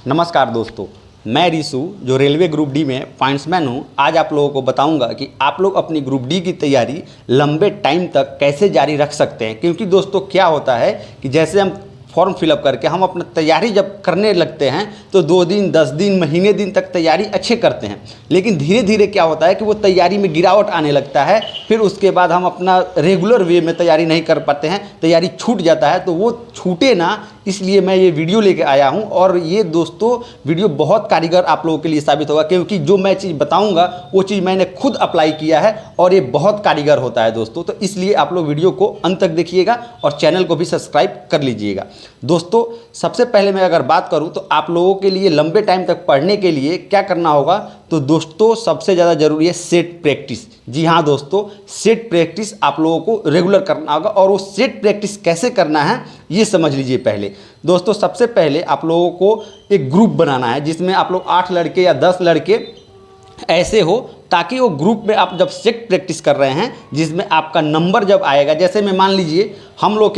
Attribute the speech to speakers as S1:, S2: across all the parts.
S1: नमस्कार दोस्तों, मैं रिशु जो रेलवे ग्रुप डी में फाइंड्समैन हूँ। आज आप लोगों को बताऊंगा कि आप लोग अपनी ग्रुप डी की तैयारी लंबे टाइम तक कैसे जारी रख सकते हैं। क्योंकि दोस्तों क्या होता है कि जैसे हम फॉर्म फिलअप करके हम अपना तैयारी जब करने लगते हैं तो 2 दिन 10 दिन महीने दिन तक तैयारी अच्छे करते हैं, लेकिन धीरे धीरे क्या होता है कि वो तैयारी में गिरावट आने लगता है। फिर उसके बाद हम अपना रेगुलर वे में तैयारी नहीं कर पाते हैं, तैयारी छूट जाता है। तो वो छूटे ना, इसलिए मैं ये वीडियो लेके आया हूँ। और ये दोस्तों वीडियो बहुत कारगर आप लोगों के लिए साबित होगा, क्योंकि जो मैं चीज़ बताऊँगा वो चीज़ मैंने खुद अप्लाई किया है और ये बहुत कारगर होता है दोस्तों। तो इसलिए आप लोग वीडियो को अंत तक देखिएगा और चैनल को भी सब्सक्राइब कर लीजिएगा। दोस्तों सबसे पहले मैं अगर बात करूं तो आप लोगों के लिए लंबे टाइम तक पढ़ने के लिए क्या करना होगा, तो दोस्तों सबसे ज़्यादा ज़रूरी है सेट प्रैक्टिस। जी हाँ दोस्तों, सेट प्रैक्टिस आप लोगों को रेगुलर करना होगा। और वो सेट प्रैक्टिस कैसे करना है ये समझ लीजिए। पहले दोस्तों सबसे पहले आप लोगों को एक ग्रुप बनाना है जिसमें आप लोग 8 लड़के या 10 लड़के ऐसे हो, ताकि वो ग्रुप में आप जब सेट प्रैक्टिस कर रहे हैं जिसमें आपका नंबर जब आएगा, जैसे मैं मान लीजिए हम लोग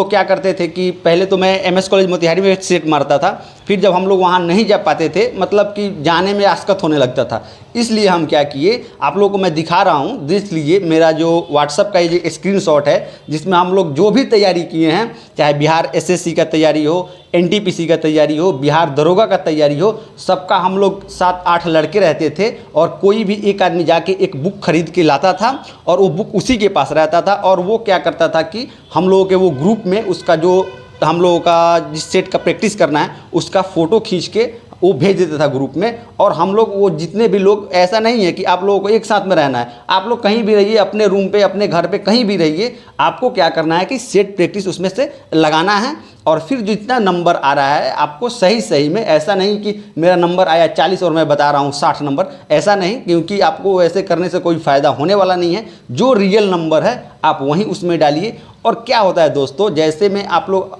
S1: क्या करते थे कि पहले तो मैं एमएस कॉलेज मोतिहारी में सेट मारता था। फिर जब हम लोग वहाँ नहीं जा पाते थे, मतलब कि जाने में आसकत होने लगता था, इसलिए हम क्या किए, आप लोगों को मैं दिखा रहा हूँ, देख लीजिए। मेरा जो व्हाट्सअप का ये स्क्रीनशॉट है जिसमें हम लोग जो भी तैयारी किए हैं, चाहे बिहार एसएससी का तैयारी हो, एनटीपीसी का तैयारी हो, बिहार दरोगा का तैयारी हो, सबका हम लोग 7-8 लड़के रहते थे। और कोई भी एक आदमी जाके एक बुक खरीद के लाता था और वो बुक उसी के पास रहता था। और वो क्या करता था कि हम लोगों के वो ग्रुप में उसका जो हम लोगों का जिस सेट का प्रैक्टिस करना है उसका फ़ोटो खींच के वो भेज देता था ग्रुप में। और हम लोग वो जितने भी लोग, ऐसा नहीं है कि आप लोगों को एक साथ में रहना है, आप लोग कहीं भी रहिए, अपने रूम पे, अपने घर पे, कहीं भी रहिए, आपको क्या करना है कि सेट प्रैक्टिस उसमें से लगाना है। और फिर जितना नंबर आ रहा है आपको सही में, ऐसा नहीं कि मेरा नंबर आया 40 और मैं बता रहा हूँ 60 नंबर, ऐसा नहीं, क्योंकि आपको ऐसे करने से कोई फ़ायदा होने वाला नहीं है। जो रियल नंबर है आप वहीं उसमें डालिए। और क्या होता है दोस्तों, जैसे में आप लोग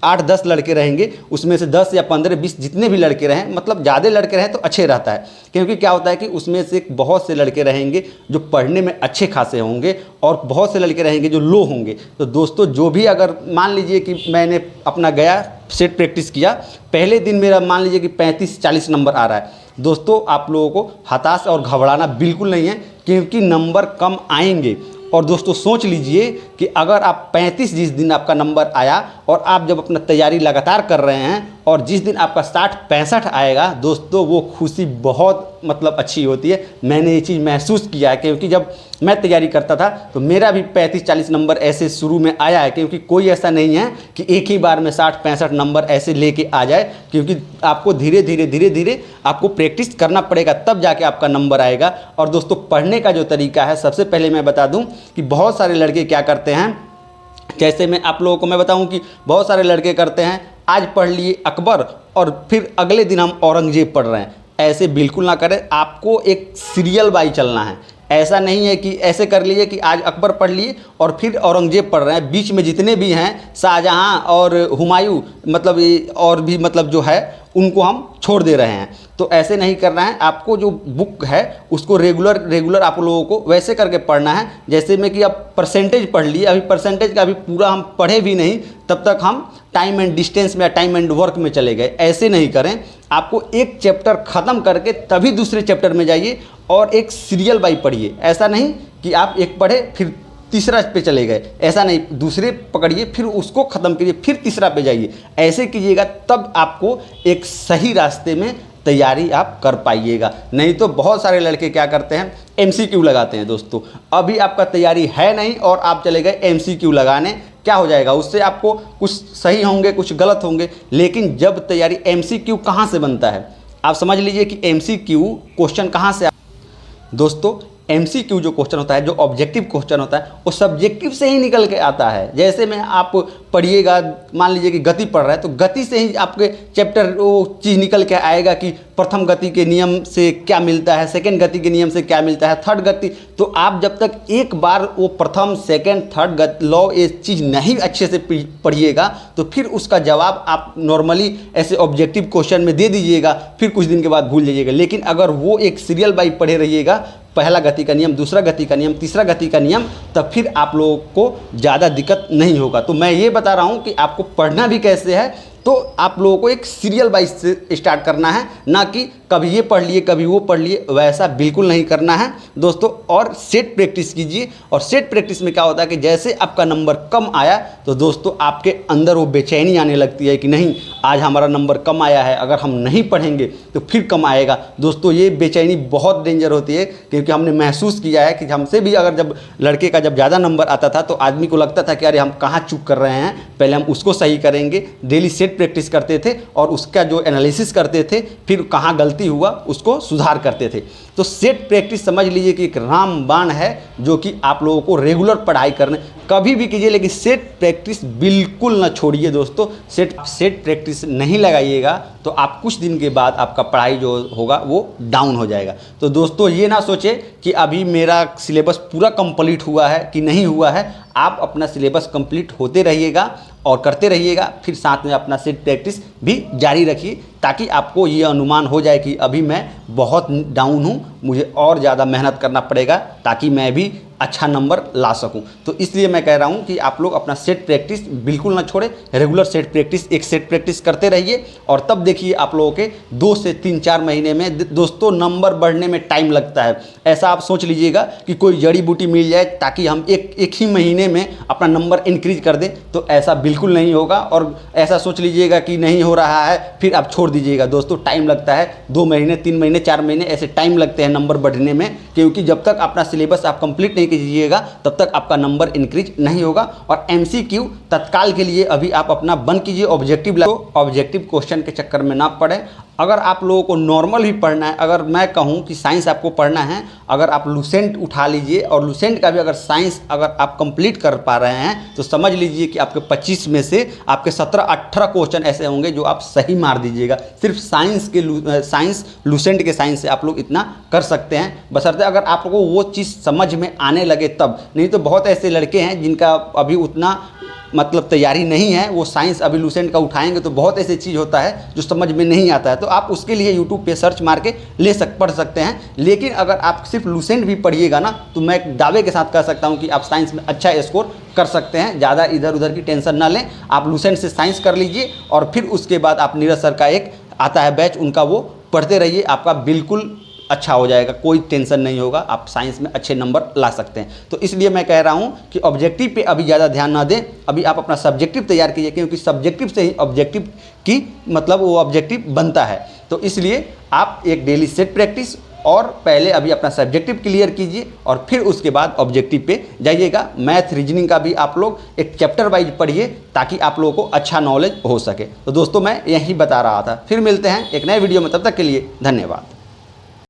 S1: 8-10 लड़के रहेंगे, उसमें से 10 या 15-20 जितने भी लड़के रहें, मतलब ज़्यादा लड़के रहें तो अच्छे रहता है। क्योंकि क्या होता है कि उसमें से बहुत से लड़के रहेंगे जो पढ़ने में अच्छे खासे होंगे और बहुत से लड़के रहेंगे जो लो होंगे। तो दोस्तों जो भी, अगर मान लीजिए कि मैंने अपना गया सेट प्रैक्टिस किया, पहले दिन मेरा मान लीजिए कि 35-40 नंबर आ रहा है, दोस्तों आप लोगों को हताश और घबराना बिल्कुल नहीं है, क्योंकि नंबर कम आएंगे। और दोस्तों सोच लीजिए कि अगर आप 35 जिस दिन आपका नंबर आया और आप जब अपना तैयारी लगातार कर रहे हैं और जिस दिन आपका 60-65 आएगा, दोस्तों वो खुशी बहुत मतलब अच्छी होती है। मैंने ये चीज़ महसूस किया है, क्योंकि जब मैं तैयारी करता था तो मेरा भी 35-40 नंबर ऐसे शुरू में आया है। क्योंकि कोई ऐसा नहीं है कि एक ही बार में 60-65 नंबर ऐसे लेके आ जाए, क्योंकि आपको धीरे धीरे आपको प्रैक्टिस करना पड़ेगा, तब जाके आपका नंबर आएगा। और दोस्तों पढ़ने का जो तरीका है, सबसे पहले मैं बता दूं कि बहुत सारे लड़के क्या करते हैं, जैसे मैं आप लोगों को मैं बताऊं कि बहुत सारे लड़के करते हैं, आज पढ़ लिए अकबर और फिर अगले दिन हम औरंगजेब पढ़ रहे हैं। ऐसे बिल्कुल ना करें, आपको एक सीरियल बाई चलना है। ऐसा नहीं है कि ऐसे कर लीजिए कि आज अकबर पढ़ लिए और फिर औरंगजेब पढ़ रहे हैं, बीच में जितने भी हैं शाहजहां और हुमायूं, मतलब और भी मतलब जो है उनको हम छोड़ दे रहे हैं। तो ऐसे नहीं करना है, आपको जो बुक है उसको रेगुलर आप लोगों को वैसे करके पढ़ना है जैसे में कि आप परसेंटेज पढ़ लिए। अभी परसेंटेज का अभी पूरा हम पढ़े भी नहीं, तब तक हम टाइम एंड डिस्टेंस में या टाइम एंड वर्क में चले गए। ऐसे नहीं करें, आपको एक चैप्टर ख़त्म करके तभी दूसरे चैप्टर में जाइए और एक सीरियल बाई पढ़िए। ऐसा नहीं कि आप एक पढ़े फिर तीसरा पे चले गए, ऐसा नहीं, दूसरे पकड़िए फिर उसको ख़त्म करिए फिर तीसरा पे जाइए। ऐसे कीजिएगा तब आपको एक सही रास्ते में तैयारी आप कर पाइएगा। नहीं तो बहुत सारे लड़के क्या करते हैं, एमसीक्यू लगाते हैं। दोस्तों अभी आपका तैयारी है नहीं और आप चले गए एमसीक्यू लगाने, क्या हो जाएगा, उससे आपको कुछ सही होंगे कुछ गलत होंगे। लेकिन जब तैयारी, एमसीक्यू कहाँ से बनता है आप समझ लीजिए कि एमसीक्यू क्वेश्चन कहाँ से, दोस्तों एमसीक्यू जो क्वेश्चन होता है, जो ऑब्जेक्टिव क्वेश्चन होता है, वो सब्जेक्टिव से ही निकल के आता है। जैसे में आप पढ़िएगा, मान लीजिए कि गति पढ़ रहा है तो गति से ही आपके चैप्टर वो चीज़ निकल के आएगा कि प्रथम गति के नियम से क्या मिलता है, सेकंड गति के नियम से क्या मिलता है, थर्ड गति। तो आप जब तक एक बार वो प्रथम सेकंड थर्ड गति लॉ ये चीज़ नहीं अच्छे से पढ़िएगा तो फिर उसका जवाब आप नॉर्मली ऐसे ऑब्जेक्टिव क्वेश्चन में दे दीजिएगा, फिर कुछ दिन के बाद भूल जाइएगा। लेकिन अगर वो एक सीरियल बाई पढ़े रहिएगा, पहला गति का नियम, दूसरा गति का नियम, तीसरा गति का नियम, तब फिर आप लोगों को ज़्यादा दिक्कत नहीं होगा। तो मैं ये बता रहा हूँ कि आपको पढ़ना भी कैसे है, तो आप लोगों को एक सीरियल वाइज से स्टार्ट करना है, ना कि कभी ये पढ़ लिए कभी वो पढ़ लिए, वैसा बिल्कुल नहीं करना है दोस्तों। और सेट प्रैक्टिस कीजिए। और सेट प्रैक्टिस में क्या होता है कि जैसे आपका नंबर कम आया तो दोस्तों आपके अंदर वो बेचैनी आने लगती है कि नहीं, आज हमारा नंबर कम आया है, अगर हम नहीं पढ़ेंगे तो फिर कम आएगा। दोस्तों ये बेचैनी बहुत डेंजर होती है, क्योंकि हमने महसूस किया है कि हमसे भी अगर जब लड़के का जब ज़्यादा नंबर आता था तो आदमी को लगता था कि अरे हम कहाँ चूक कर रहे हैं, पहले हम उसको सही करेंगे। डेली सेट प्रैक्टिस करते थे और उसका जो एनालिसिस करते थे, फिर कहाँ गलती हुआ उसको सुधार करते थे। तो सेट प्रैक्टिस समझ लीजिए कि एक रामबाण है जो कि आप लोगों को रेगुलर पढ़ाई करने कभी भी कीजिए, लेकिन सेट प्रैक्टिस बिल्कुल ना छोड़िए दोस्तों। सेट प्रैक्टिस नहीं लगाइएगा तो आप कुछ दिन के बाद आपका पढ़ाई जो होगा वो डाउन हो जाएगा। तो दोस्तों ये ना सोचे कि अभी मेरा सिलेबस पूरा कंप्लीट हुआ है कि नहीं हुआ है। आप अपना सिलेबस कंप्लीट होते रहिएगा और करते रहिएगा, फिर साथ में अपना सेट प्रैक्टिस भी जारी रखिए, ताकि आपको ये अनुमान हो जाए कि अभी मैं बहुत डाउन हूँ, मुझे और ज़्यादा मेहनत करना पड़ेगा ताकि मैं भी अच्छा नंबर ला सकूं। तो इसलिए मैं कह रहा हूं कि आप लोग अपना सेट प्रैक्टिस बिल्कुल ना छोड़े, रेगुलर सेट प्रैक्टिस, एक सेट प्रैक्टिस करते रहिए। और तब देखिए आप लोगों के 2 से 3-4 महीने में दोस्तों नंबर बढ़ने में टाइम लगता है। ऐसा आप सोच लीजिएगा कि कोई जड़ी बूटी मिल जाए ताकि हम एक ही महीने में अपना नंबर इंक्रीज कर दें, तो ऐसा बिल्कुल नहीं होगा। और ऐसा सोच लीजिएगा कि नहीं हो रहा है फिर आप छोड़ दीजिएगा। दोस्तों टाइम लगता है, 2 महीने 3 महीने 4 महीने ऐसे टाइम लगते हैं नंबर बढ़ने में, क्योंकि जब तक अपना सिलेबस आप कंप्लीट नहीं कीजिएगा तब तक आपका नंबर इंक्रीज नहीं होगा। और एमसीक्यू तत्काल के लिए अभी आप अपना बंद कीजिए, ऑब्जेक्टिव क्वेश्चन के चक्कर में ना पड़े। अगर आप लोगों को नॉर्मल भी पढ़ना है, अगर मैं कहूं कि साइंस आपको पढ़ना है, अगर आप लुसेंट उठा लीजिए और लुसेंट का भी अगर साइंस अगर आप कंप्लीट कर पा रहे हैं तो समझ लीजिए कि आपके 25 में से आपके 17-18 क्वेश्चन ऐसे होंगे जो आप सही मार दीजिएगा। सिर्फ साइंस लुसेंट के साइंस से आप लोग इतना कर सकते हैं, बशर्ते अगर आप लोगों को वो चीज़ समझ में आने लगे तब। नहीं तो बहुत ऐसे लड़के हैं जिनका अभी उतना मतलब तैयारी नहीं है, वो साइंस अभी लुसेंट का उठाएंगे तो बहुत ऐसी चीज़ होता है जो समझ में नहीं आता है। तो आप उसके लिए यूट्यूब पे सर्च मार के पढ़ सकते हैं। लेकिन अगर आप सिर्फ लुसेंट भी पढ़िएगा ना तो मैं दावे के साथ कह सकता हूं कि आप साइंस में अच्छा स्कोर कर सकते हैं। ज़्यादा इधर उधर की टेंशन ना लें, आप लुसेंट से साइंस कर लीजिए और फिर उसके बाद आप नीरज सर का एक आता है बैच, उनका वो पढ़ते रहिए, आपका बिल्कुल अच्छा हो जाएगा, कोई टेंशन नहीं होगा, आप साइंस में अच्छे नंबर ला सकते हैं। तो इसलिए मैं कह रहा हूं कि ऑब्जेक्टिव पे अभी ज़्यादा ध्यान ना दें, अभी आप अपना सब्जेक्टिव तैयार कीजिए, क्योंकि सब्जेक्टिव से ही ऑब्जेक्टिव की मतलब वो ऑब्जेक्टिव बनता है। तो इसलिए आप एक डेली सेट प्रैक्टिस और पहले अभी अपना सब्जेक्टिव क्लियर कीजिए और फिर उसके बाद ऑब्जेक्टिव पे जाइएगा। मैथ रीजनिंग का भी आप लोग एक चैप्टर वाइज पढ़िए ताकि आप लोगों को अच्छा नॉलेज हो सके। तो दोस्तों मैं यही बता रहा था, फिर मिलते हैं एक नए वीडियो में, तब तक के लिए धन्यवाद।